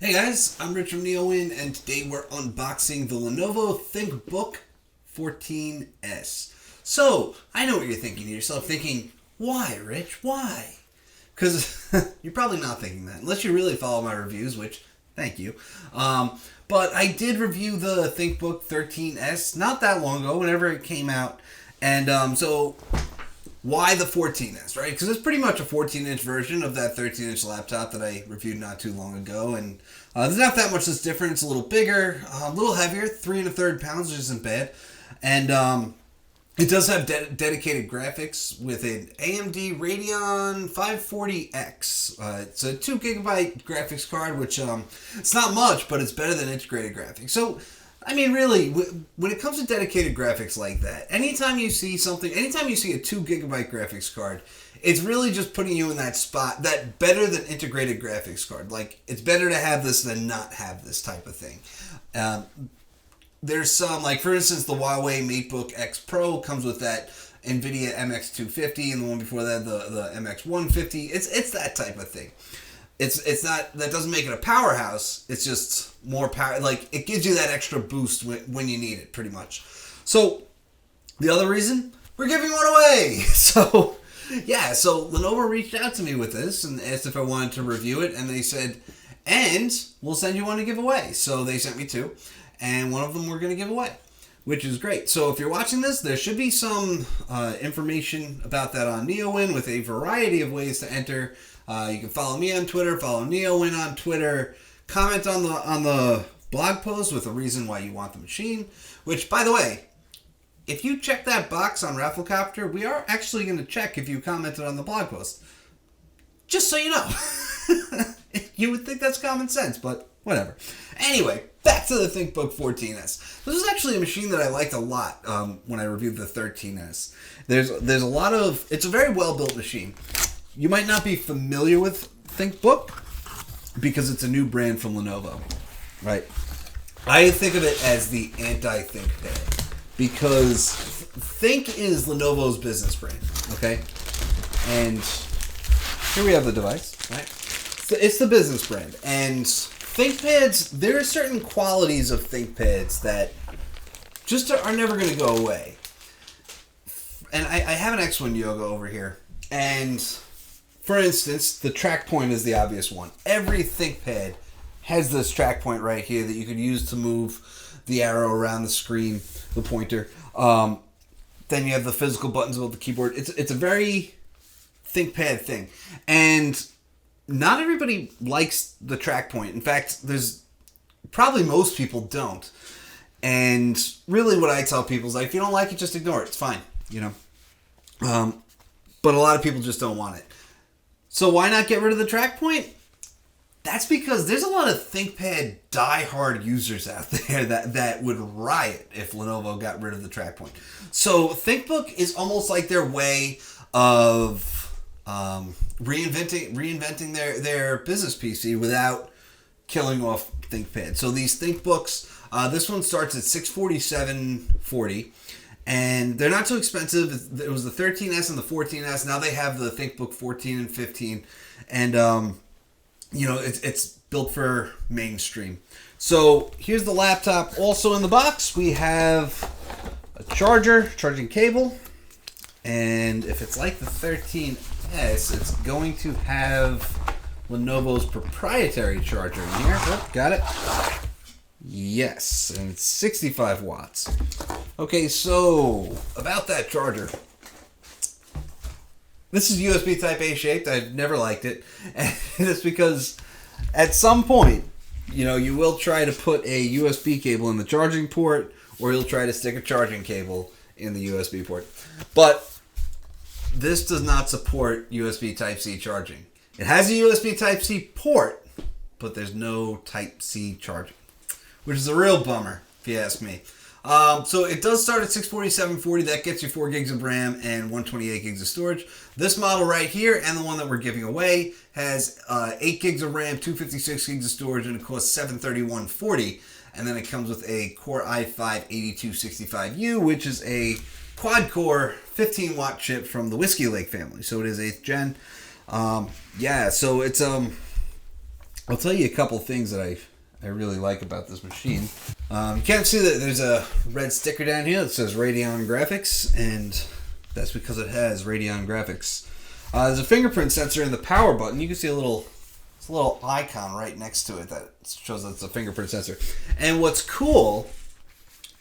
Hey guys, I'm Rich from NeoWin, and today we're unboxing the Lenovo ThinkBook 14S. So, I know what you're thinking to yourself, why, Rich, why? Because you're probably not thinking that, unless you really follow my reviews, which, thank you. But I did review the ThinkBook 13S not that long ago, whenever it came out, and so why the 14S, right? Because it's pretty much a 14-inch version of that 13-inch laptop that I reviewed not too long ago, and there's not that much that's different. It's a little bigger, a little heavier, 3 1/3 pounds, which isn't bad, and it does have dedicated graphics with an AMD Radeon 540X. It's a 2 gigabyte graphics card, which it's not much, but it's better than integrated graphics. So, I mean, really, when it comes to dedicated graphics like that, anytime you see a 2 gigabyte graphics card, it's really just putting you in that spot, that better than integrated graphics card. Like, it's better to have this than not have this type of thing. There's some, like, for instance, the Huawei MateBook X Pro comes with that NVIDIA MX250, and the one before that, the MX150. It's that type of thing. It's not, that doesn't make it a powerhouse. It's just more power. Like, it gives you that extra boost when you need it, pretty much. So, the other reason, we're giving one away. So, yeah, so Lenovo reached out to me with this and asked if I wanted to review it, and they said, and we'll send you one to give away. So, they sent me 2, and one of them we're going to give away, which is great. So, if you're watching this, there should be some information about that on NeoWin with a variety of ways to enter. You can follow me on Twitter, follow NeoWin on Twitter, comment on the blog post with a reason why you want the machine, which, by the way, if you check that box on Rafflecopter, we are actually going to check if you commented on the blog post. Just so you know. You would think that's common sense, but whatever. Anyway, back to the ThinkBook 14S. This is actually a machine that I liked a lot when I reviewed the 13S. There's a lot of... It's a very well-built machine. You might not be familiar with ThinkBook because it's a new brand from Lenovo, right? I think of it as the anti-ThinkPad because Think is Lenovo's business brand, okay? And here we have the device, right? So it's the business brand. And ThinkPads, there are certain qualities of ThinkPads that just are never going to go away. And I have an X1 Yoga over here, and... For instance, the track point is the obvious one. Every ThinkPad has this track point right here that you could use to move the arrow around the screen, the pointer. Then you have the physical buttons above the keyboard. It's a very ThinkPad thing. And not everybody likes the track point. In fact, there's probably most people don't. And really what I tell people is, like, if you don't like it, just ignore it. It's fine, you know. But a lot of people just don't want it. So why not get rid of the track point? That's because there's a lot of ThinkPad diehard users out there that would riot if Lenovo got rid of the track point. So ThinkBook is almost like their way of reinventing their business PC without killing off ThinkPad. So these ThinkBooks, this one starts at $647.40. And they're not too expensive. It was the 13S and the 14S. Now they have the ThinkBook 14 and 15. And, it's built for mainstream. So here's the laptop. Also in the box, we have a charging cable. And if it's like the 13S, it's going to have Lenovo's proprietary charger in here. Oh, got it. Yes, and it's 65 watts. Okay, so about that charger. This is USB Type A shaped. I've never liked it. And it's because at some point, you will try to put a USB cable in the charging port, or you'll try to stick a charging cable in the USB port. But this does not support USB Type C charging. It has a USB Type C port, but there's no Type C charging, which is a real bummer, if you ask me. So it does start at $647.40. That gets you 4 gigs of RAM and 128 gigs of storage. This model right here, and the one that we're giving away, has 8 gigs of RAM, 256 gigs of storage, and it costs $731.40. And then it comes with a Core i5-8265U, which is a quad-core 15-watt chip from the Whiskey Lake family. So it is 8th gen. So it's I'll tell you a couple things that I really like about this machine. You can't see that there's a red sticker down here that says Radeon Graphics, and that's because it has Radeon Graphics. There's a fingerprint sensor in the power button. You can see a little icon right next to it that shows that it's a fingerprint sensor. And what's cool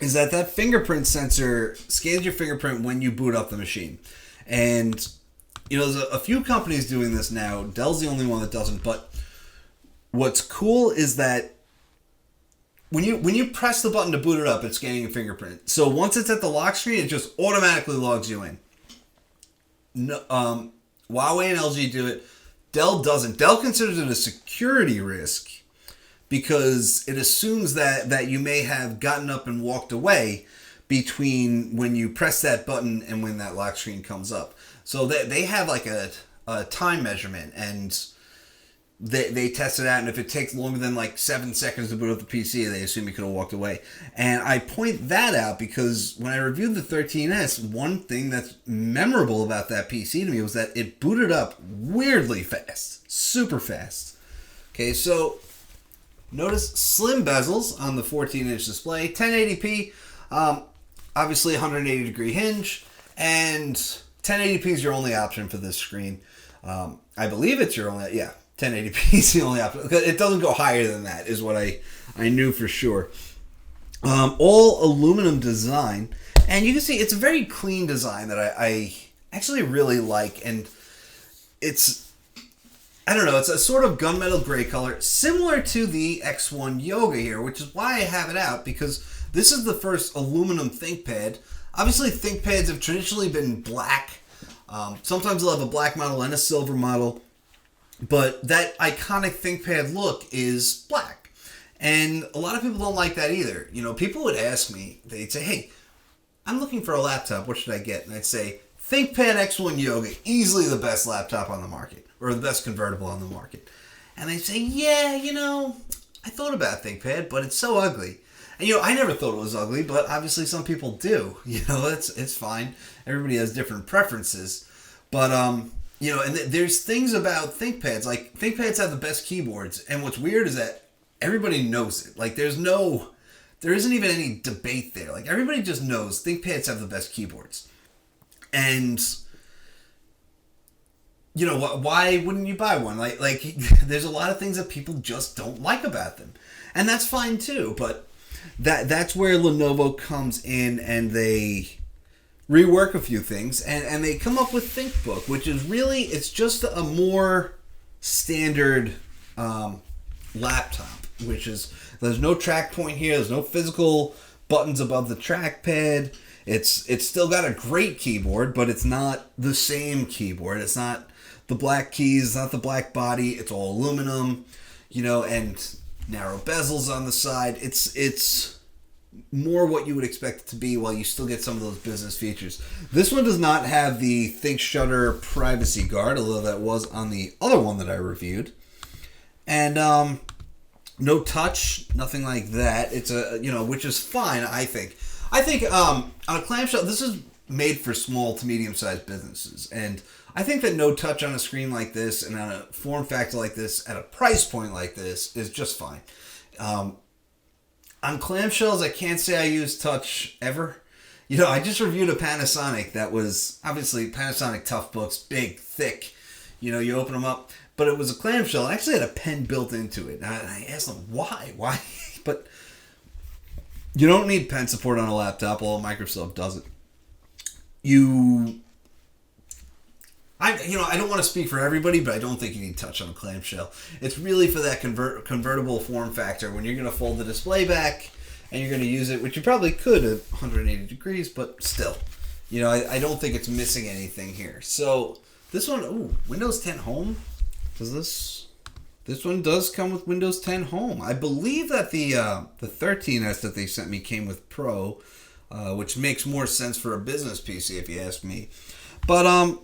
is that fingerprint sensor scans your fingerprint when you boot up the machine. And, you know, there's a few companies doing this now. Dell's the only one that doesn't. But what's cool is that when you press the button to boot it up, it's scanning a fingerprint. So once it's at the lock screen, it just automatically logs you in. No, Huawei and LG do it. Dell doesn't. Dell considers it a security risk because it assumes that you may have gotten up and walked away between when you press that button and when that lock screen comes up. So they have like a time measurement, and they test it out, and if it takes longer than like 7 seconds to boot up the PC, they assume you could have walked away. And I point that out because when I reviewed the 13S, one thing that's memorable about that PC to me was that it booted up weirdly fast, super fast. Okay, so notice slim bezels on the 14-inch display, 1080p, obviously 180 degree hinge, and 1080p is your only option for this screen. I believe it's your only, 1080p is the only option. It doesn't go higher than that, is what I knew for sure. All aluminum design. And you can see it's a very clean design that I actually really like. And it's, I don't know, it's a sort of gunmetal gray color, similar to the X1 Yoga here, which is why I have it out, because this is the first aluminum ThinkPad. Obviously, ThinkPads have traditionally been black. Sometimes they'll have a black model and a silver model. But that iconic ThinkPad look is black. And a lot of people don't like that either. You know, people would ask me, they'd say, hey, I'm looking for a laptop. What should I get? And I'd say, ThinkPad X1 Yoga, easily the best laptop on the market, or the best convertible on the market. And they'd say, yeah, you know, I thought about ThinkPad, but it's so ugly. And, you know, I never thought it was ugly, but obviously some people do. You know, it's fine. Everybody has different preferences. But, you know, and there's things about ThinkPads, like ThinkPads have the best keyboards, and what's weird is that everybody knows it. Like there isn't even any debate there. Like everybody just knows ThinkPads have the best keyboards. And, you know, why wouldn't you buy one? Like there's a lot of things that people just don't like about them. And that's fine too, but that's where Lenovo comes in, and they rework a few things, and they come up with ThinkBook, which is really, it's just a more standard laptop, which is, there's no track point here, there's no physical buttons above the trackpad. It's still got a great keyboard, but it's not the same keyboard. It's not the black keys, it's not the black body, it's all aluminum, you know, and narrow bezels on the side. It's more what you would expect it to be, while you still get some of those business features. This one does not have the ThinkShutter privacy guard, although that was on the other one that I reviewed. And no touch, nothing like that. It's which is fine, I think. On a clamshell, this is made for small to medium-sized businesses, and I think that no touch on a screen like this and on a form factor like this at a price point like this is just fine. On clamshells, I can't say I use touch ever. You know, I just reviewed a Panasonic that was, obviously, Panasonic Toughbooks, big, thick. You know, you open them up. But it was a clamshell. It actually had a pen built into it. And I asked them, why? Why? But you don't need pen support on a laptop, although Microsoft does it. I don't want to speak for everybody, but I don't think you need touch on a clamshell. It's really for that convertible form factor when you're going to fold the display back and you're going to use it, which you probably could at 180 degrees, but still. You know, I don't think it's missing anything here. So this one, Windows 10 Home? This one does come with Windows 10 Home. I believe that the 13S that they sent me came with Pro, which makes more sense for a business PC if you ask me. But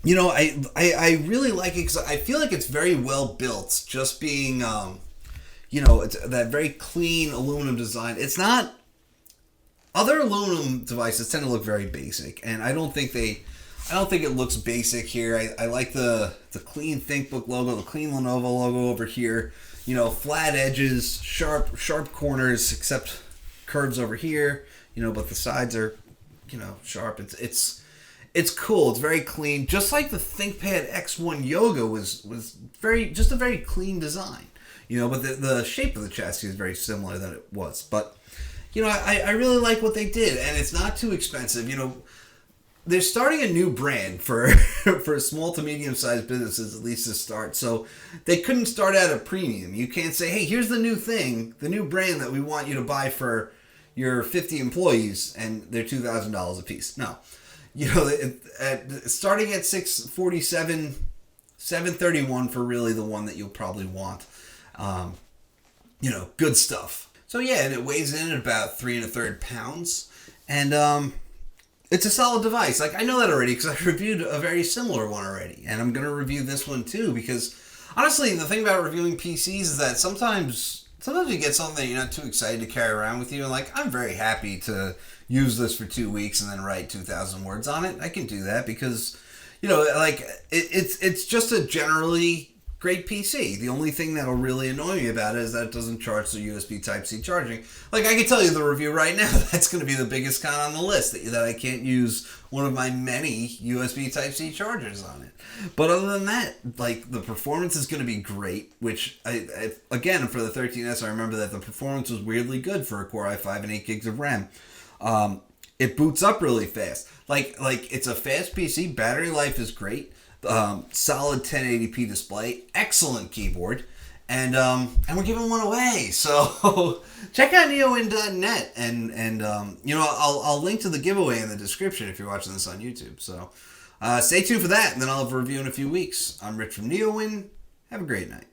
you know, I really like it because I feel like it's very well built. Just being, it's that very clean aluminum design. It's not. Other aluminum devices tend to look very basic, and I don't think they I don't think it looks basic here. I like the clean ThinkBook logo, the clean Lenovo logo over here. You know, flat edges, sharp corners, except curves over here. You know, but the sides are, you know, sharp. It's cool. It's very clean. Just like the ThinkPad X1 Yoga was just a very clean design. You know, but the shape of the chassis is very similar than it was. But, you know, I really like what they did, and it's not too expensive. You know, they're starting a new brand for for small to medium sized businesses, at least to start. So they couldn't start at a premium. You can't say, hey, here's the new thing, the new brand that we want you to buy for your 50 employees, and they're $2,000 a piece. No, you know, starting at $647, $731 for really the one that you'll probably want. You know, good stuff. So yeah, and it weighs in at about 3 1/3 pounds, and it's a solid device. Like, I know that already because I reviewed a very similar one already, and I'm gonna review this one too because honestly, the thing about reviewing PCs is that sometimes you get something that you're not too excited to carry around with you, and like, I'm very happy to use this for 2 weeks and then write 2,000 words on it. I can do that because, you know, like, it's just a generally great PC. The only thing that'll really annoy me about it is that it doesn't charge the USB Type-C charging. Like, I can tell you the review right now, that's going to be the biggest con on the list, that I can't use one of my many USB Type-C chargers on it. But other than that, like, the performance is going to be great, which, again, for the 13S, I remember that the performance was weirdly good for a Core i5 and 8 gigs of RAM. It boots up really fast. Like it's a fast PC. Battery life is great. Solid 1080p display, excellent keyboard, and we're giving one away. So check out neowin.net, and you know, I'll link to the giveaway in the description if you're watching this on YouTube. So stay tuned for that, and then I'll have a review in a few weeks. I'm Rich from NeoWin. Have a great night.